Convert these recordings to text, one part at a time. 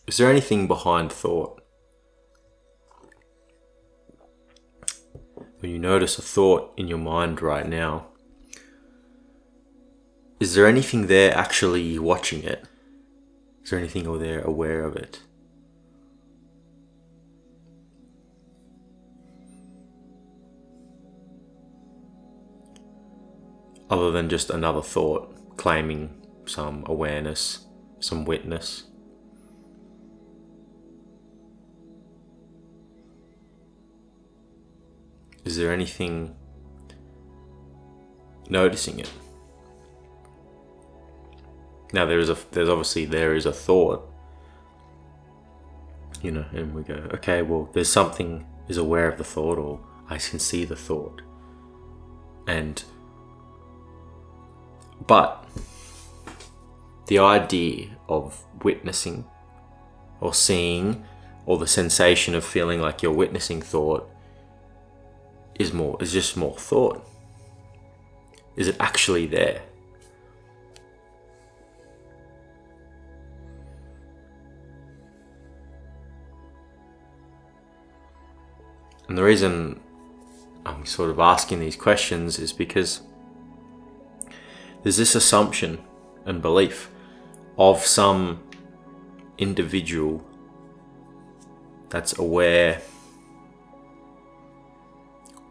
Is there anything behind thought? When you notice a thought in your mind right now, is there anything there actually watching it? Is there anything there aware of it? Other than just another thought claiming some awareness, some witness. Is there anything noticing it? Now there's obviously a thought, and we go, okay, well, there's something is aware of the thought, or I can see the thought. But the idea of witnessing or seeing, or the sensation of feeling like you're witnessing thought is just more thought. Is it actually there? And the reason I'm sort of asking these questions is because there's this assumption and belief of some individual that's aware,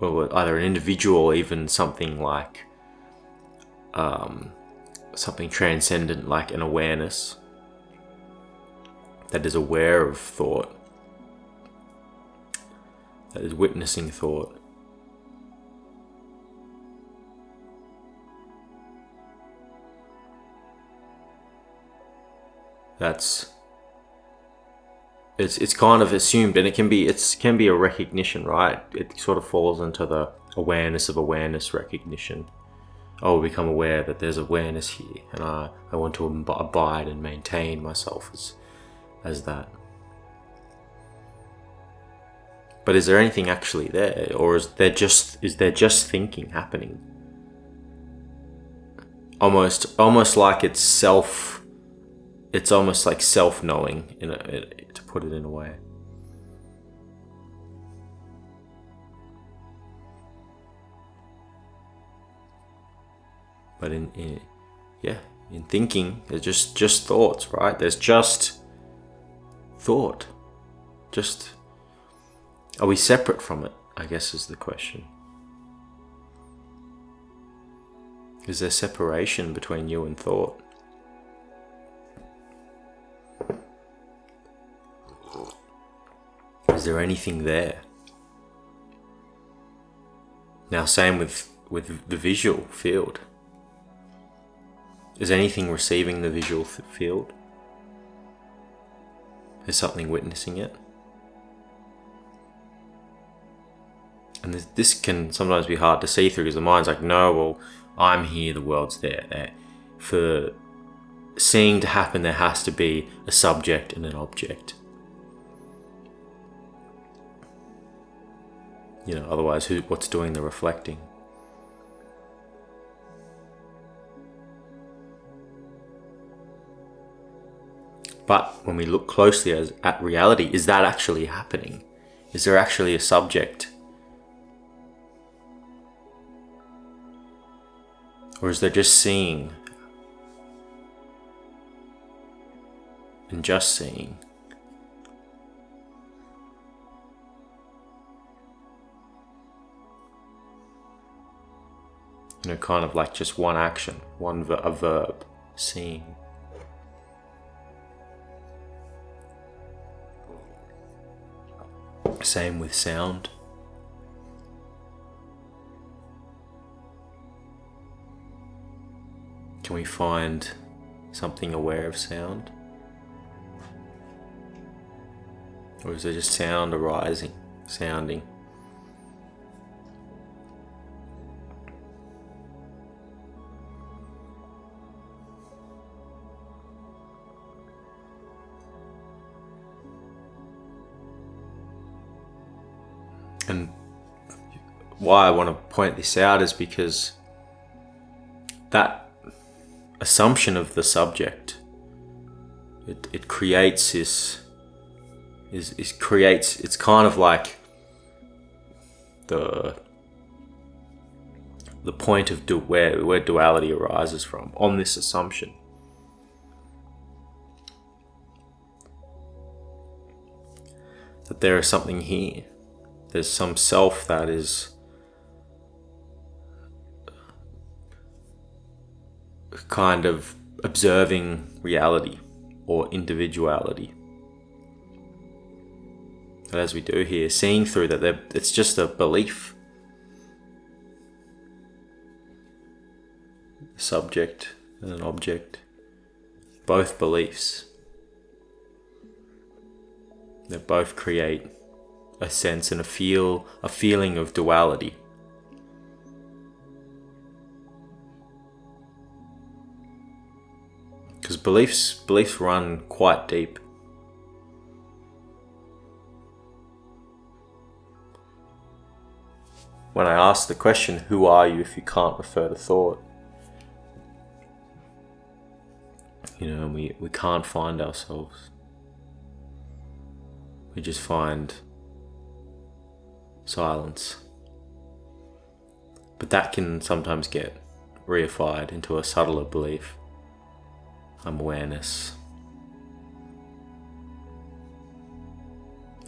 or either an individual or even something like something transcendent, like an awareness that is aware of thought, that is witnessing thought. It's kind of assumed, and it can be a recognition, right? It sort of falls into the awareness of awareness recognition. Oh, we become aware that there's awareness here, and I want to abide and maintain myself as that. But is there anything actually there, or is there just thinking happening? Almost like it's almost like self-knowing, to put it in a way. But in thinking, there's just thoughts, right? There's just thought. Are we separate from it, I guess, is the question. Is there separation between you and thought? Is there anything there? Now, same with the visual field. Is anything receiving the visual field? Is something witnessing it? And this can sometimes be hard to see through, because the mind's like, no, well, I'm here, the world's there. For seeing to happen, there has to be a subject and an object. Otherwise, what's doing the reflecting? But when we look closely at reality, is that actually happening? Is there actually a subject? Or is there just seeing? And just seeing? Kind of like just one action, a verb, seeing. Same with sound. Can we find something aware of sound? Or is there just sound arising, sounding? And why I want to point this out is because that assumption of the subject, it creates this is creates. It's kind of like the point of where duality arises from, on this assumption that there is something here. There's some self that is kind of observing reality or individuality. But as we do here, seeing through that, it's just a belief. A subject and an object, both beliefs. They both create a sense and a feeling of duality. Because beliefs run quite deep. When I ask the question, who are you if you can't refer to thought? We can't find ourselves. We just find silence. But that can sometimes get reified into a subtler belief. I'm awareness.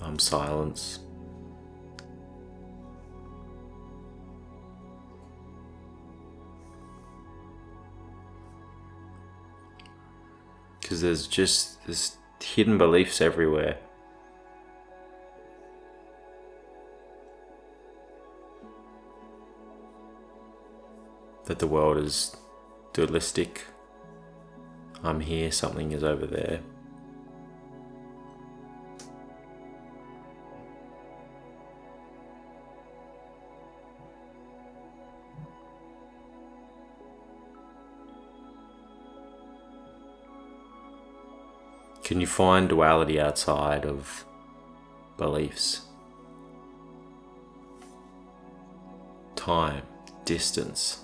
I'm silence. Because there's hidden beliefs everywhere. That the world is dualistic. I'm here, something is over there. Can you find duality outside of beliefs? Time, distance.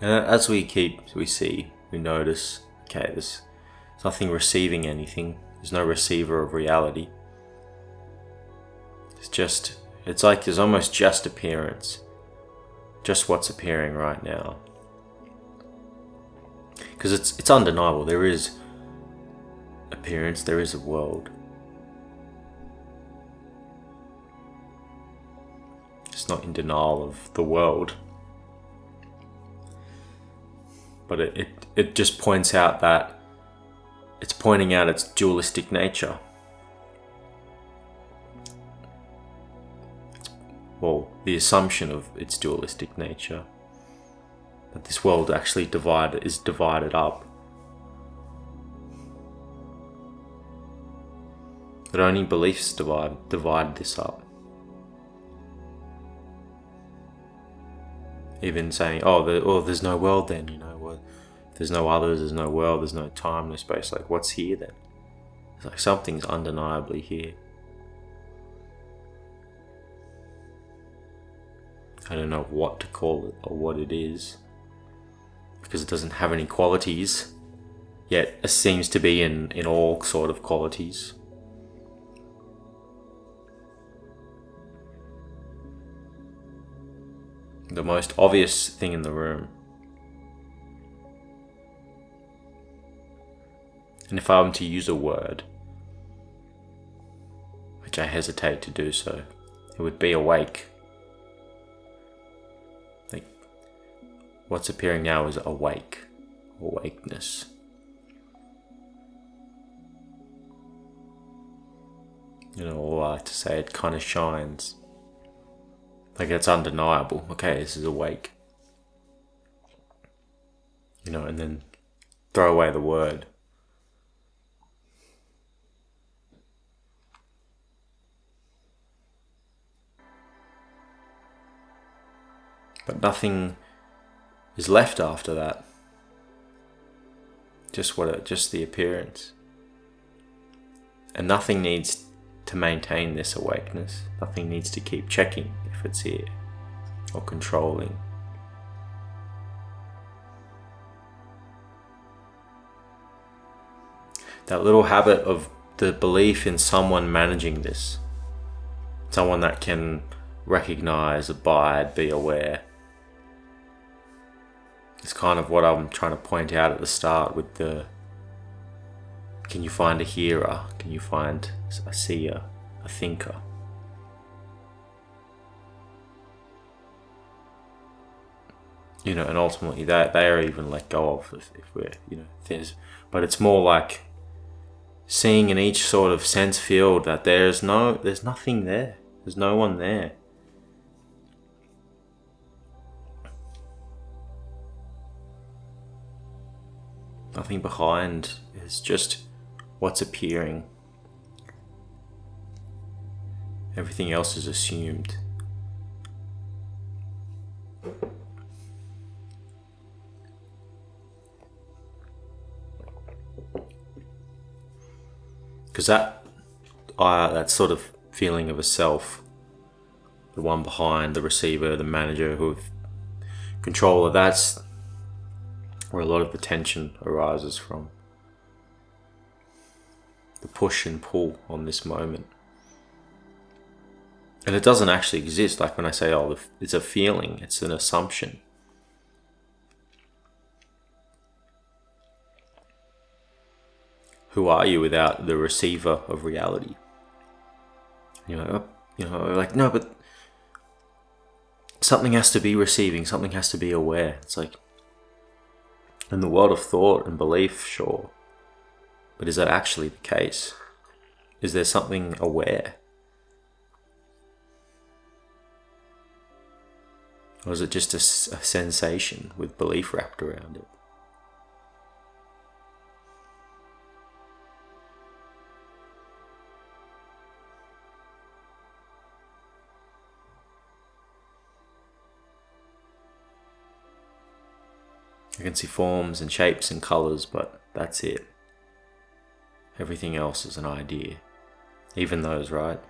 And as we see, we notice, okay, there's nothing receiving anything. There's no receiver of reality. It's like there's almost just appearance. Just what's appearing right now. Because it's undeniable. There is appearance, there is a world. It's not in denial of the world. But it just points out that it's pointing out its dualistic nature. Well, the assumption of its dualistic nature. That this world actually is divided up. That only beliefs divide this up. Even saying, there's no world then, there's no others, there's no world, there's no time, no space. Like, what's here then? It's like something's undeniably here. I don't know what to call it or what it is, because it doesn't have any qualities, yet it seems to be in all sort of qualities. The most obvious thing in the room. And if I were to use a word, which I hesitate to do so, it would be awake. Like, what's appearing now is awake, awakeness. Or I like to say it kind of shines. Like, it's undeniable. Okay, this is awake. And then throw away the word. But nothing is left after that. just the appearance. And nothing needs to maintain this awakeness. Nothing needs to keep checking if it's here or controlling. That little habit of the belief in someone managing this, someone that can recognize, abide, be aware. It's kind of what I'm trying to point out at the start with the, can you find a hearer? Can you find a seer, a thinker? You know, and ultimately they are even let go of if we're, you know, but it's more like seeing in each sort of sense field that there's nothing there. There's no one there. Nothing behind. It's just what's appearing. Everything else is assumed. Because that sort of feeling of a self, the one behind, the receiver, the manager, who have control of, that's where a lot of the tension arises from. The push and pull on this moment. And it doesn't actually exist. Like when I say, oh, it's a feeling, it's an assumption. Who are you without the receiver of reality? Like, no, but something has to be receiving, something has to be aware. It's like, in the world of thought and belief, sure. But is that actually the case? Is there something aware? Or is it just a sensation with belief wrapped around it? I can see forms and shapes and colours, but that's it. Everything else is an idea. Even those, right?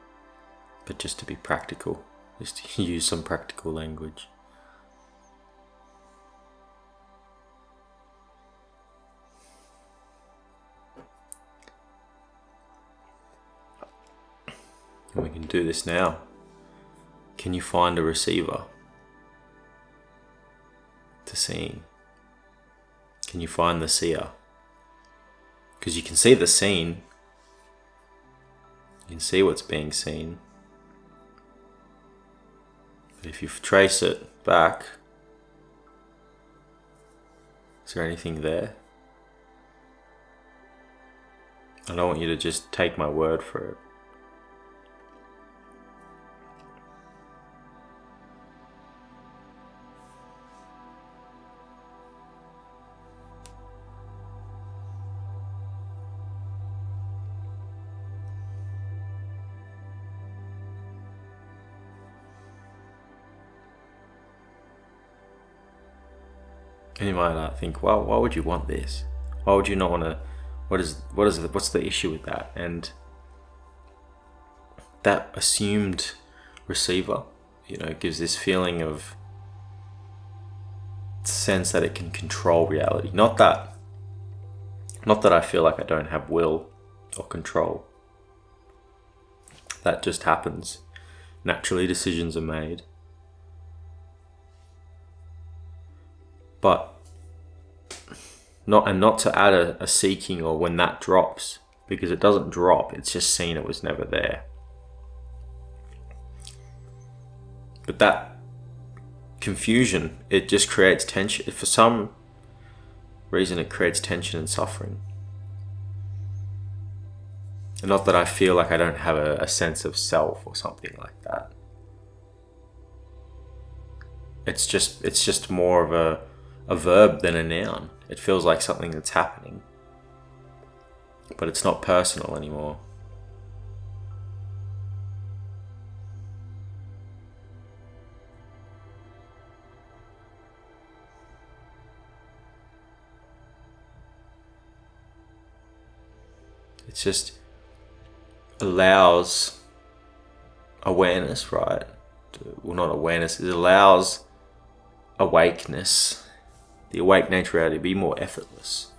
But just to be practical, just to use some practical language. And we can do this now. Can you find a receiver to seeing? Can you find the seer? Because you can see the scene. You can see what's being seen. But if you trace it back, is there anything there? I don't want you to just take my word for it. And you might think, well, why would you want this? Why would you not want to? What's the issue with that? And that assumed receiver, gives this feeling of sense that it can control reality. Not that I feel like I don't have will or control. That just happens. Naturally, decisions are made. But not to add a seeking or when that drops, because it doesn't drop, it's just seen it was never there. But that confusion, it just creates tension. For some reason, it creates tension and suffering. And not that I feel like I don't have a sense of self or something like that. It's just more of a verb than a noun. It feels like something that's happening, but it's not personal anymore. It just allows awareness, right? Well, not awareness, it allows awakeness, the awake nature reality, to be more effortless.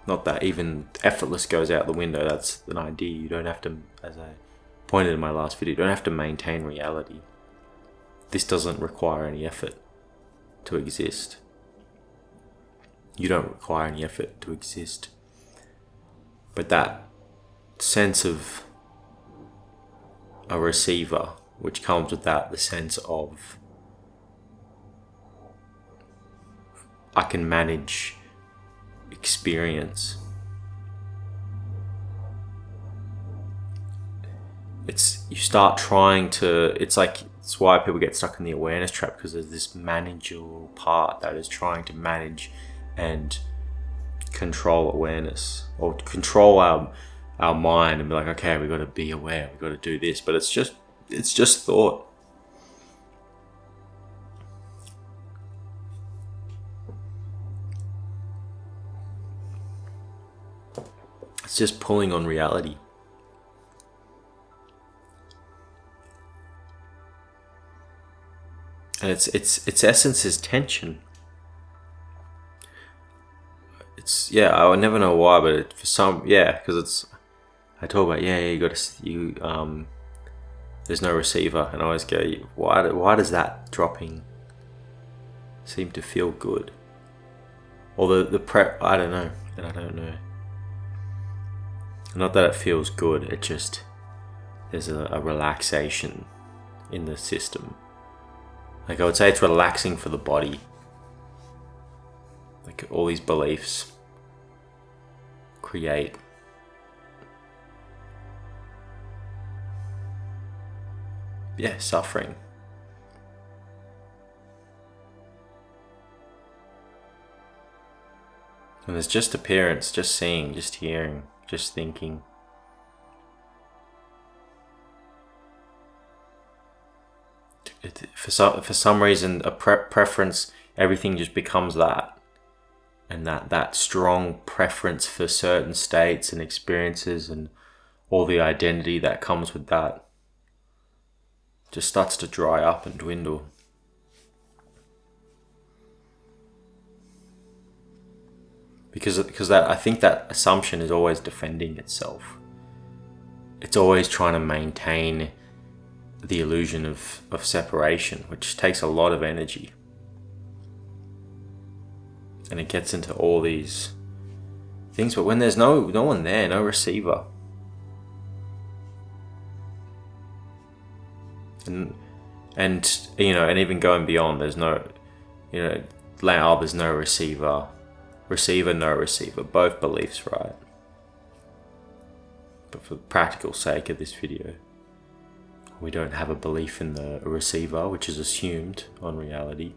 Not that even effortless goes out the window, that's an idea. You don't have to, as I pointed in my last video, you don't have to maintain reality. This doesn't require any effort to exist. You don't require any effort to exist. But that sense of a receiver, which comes with that, the sense of I can manage experience. You start trying to, it's why people get stuck in the awareness trap, because there's this manageable part that is trying to manage and control awareness, or control our mind and be like, okay, we've got to be aware, we've got to do this, but it's just thought. It's just pulling on reality. And its essence is tension. I would never know why, but because I talk about, there's no receiver, and I always go, why does that dropping seem to feel good? Or the prep, I don't know. Not that it feels good, it just, there's a relaxation in the system. Like I would say it's relaxing for the body. Like all these beliefs create suffering. And there's just appearance, just seeing, just hearing, just thinking. For some reason, a preference, everything just becomes that. And that strong preference for certain states and experiences and all the identity that comes with that just starts to dry up and dwindle. Because that, I think that assumption is always defending itself. It's always trying to maintain the illusion of separation, which takes a lot of energy. And it gets into all these things, but when there's no one there, no receiver, and even going beyond, there's no, there's no receiver, no receiver, both beliefs, right? But for the practical sake of this video, we don't have a belief in the receiver, which is assumed on reality.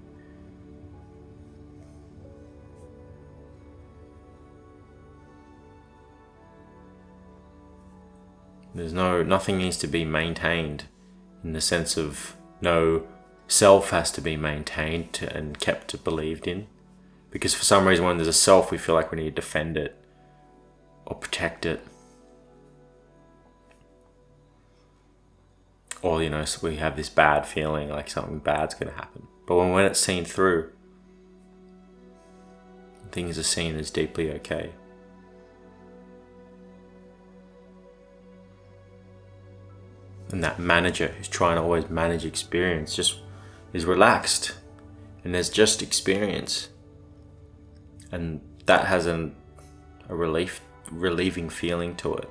Nothing needs to be maintained, in the sense of no self has to be maintained and kept believed in. Because for some reason, when there's a self, we feel like we need to defend it or protect it. Or, so we have this bad feeling like something bad's going to happen. But when it's seen through, things are seen as deeply okay. And that manager who's trying to always manage experience just is relaxed. And there's just experience. And that has a relieving feeling to it.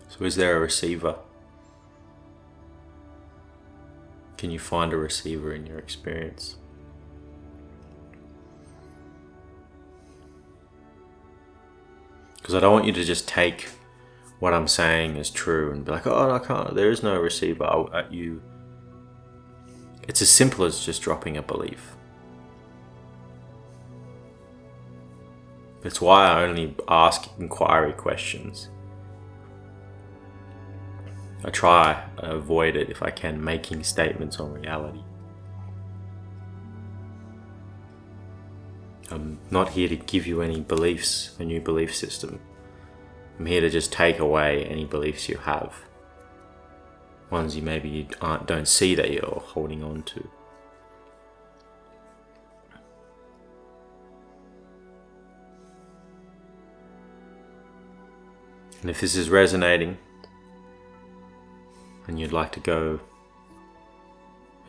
So is there a receiver? Can you find a receiver in your experience? Because I don't want you to just take what I'm saying as true and be like, oh, no, I can't, there is no receiver. It's as simple as just dropping a belief. That's why I only ask inquiry questions. I try avoid it if I can, making statements on reality. I'm not here to give you any beliefs, a new belief system. I'm here to just take away any beliefs you have. Ones you maybe don't see that you're holding on to. And if this is resonating, and you'd like to go,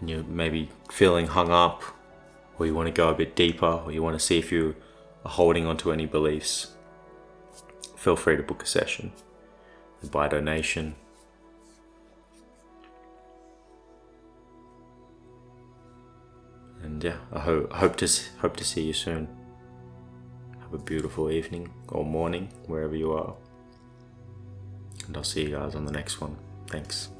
and you're maybe feeling hung up, or you want to go a bit deeper, or you want to see if you are holding on to any beliefs, feel free to book a session by donation. And yeah, I hope to see you soon. Have a beautiful evening or morning, wherever you are. And I'll see you guys on the next one. Thanks.